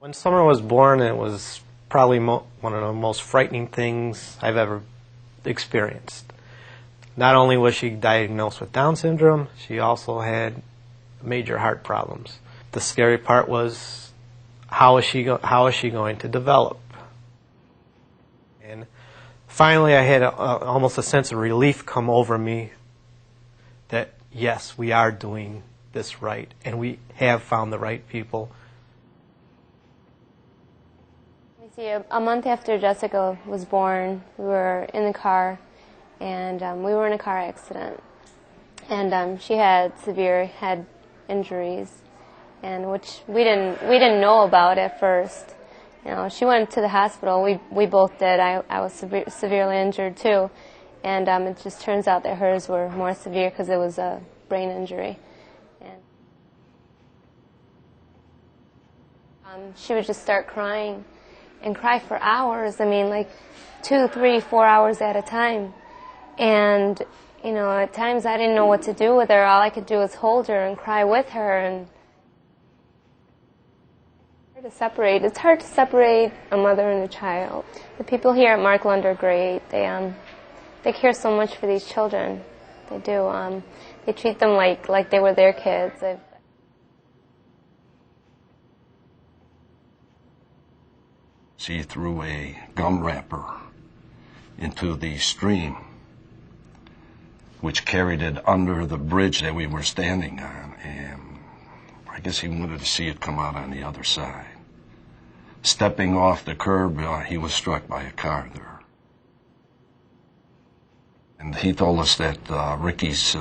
When Summer was born, it was probably one of the most frightening things I've ever experienced. Not only was she diagnosed with Down syndrome, she also had major heart problems. The scary part was how is she going to develop? And finally I had almost a sense of relief come over me that yes, we are doing this right and we have found the right people. See, a month after Jessica was born, we were in the car, and we were in a car accident. And she had severe head injuries, and which we didn't know about at first. You know, she went to the hospital. We both did. I was severely injured too, and it just turns out that hers were more severe because it was a brain injury. And she would just start crying. And cry for hours. I mean, like 2, 3, 4 hours at a time. And, you know, at times I didn't know what to do with her. All I could do was hold her and cry with her. And it's hard to separate a mother and a child. The people here at Marklund are great. They care so much for these children. They do. They treat them like they were their kids. She threw a gum wrapper into the stream, which carried it under the bridge that we were standing on, and I guess he wanted to see it come out on the other side. Stepping off the curb, he was struck by a car there. And he told us that Ricky's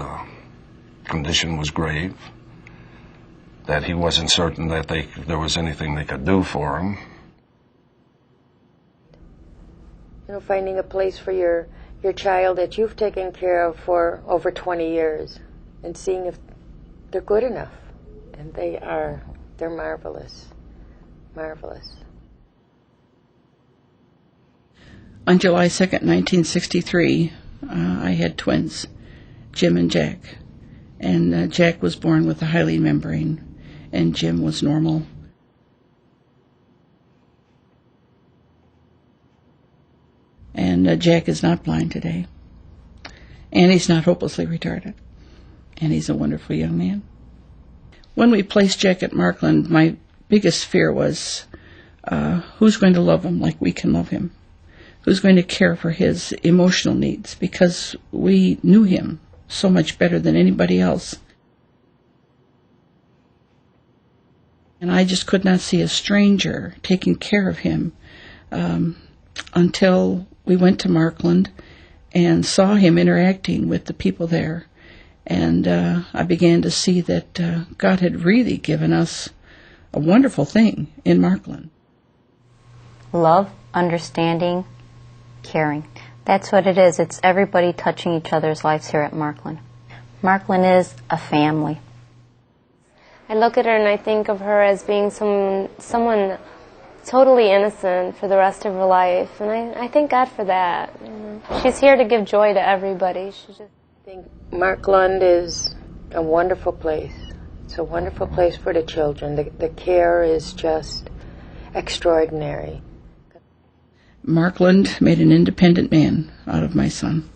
condition was grave, that he wasn't certain that there was anything they could do for him. You know, finding a place for your child that you've taken care of for over 20 years and seeing if they're good enough. And they're marvelous. Marvelous. On July 2nd, 1963, I had twins, Jim and Jack. And Jack was born with a Hylene membrane, and Jim was normal. And Jack is not blind today. And he's not hopelessly retarded. And he's a wonderful young man. When we placed Jack at Marklund, my biggest fear was, who's going to love him like we can love him? Who's going to care for his emotional needs? Because we knew him so much better than anybody else. And I just could not see a stranger taking care of him until we went to Marklund and saw him interacting with the people there. And I began to see that God had really given us a wonderful thing in Marklund. Love, understanding, caring. That's what it is. It's everybody touching each other's lives here at Marklund. Marklund is a family. I look at her and I think of her as being someone totally innocent for the rest of her life, and I thank God for that. You know. She's here to give joy to everybody. I think Marklund is a wonderful place. It's a wonderful place for the children. The care is just extraordinary. Marklund made an independent man out of my son.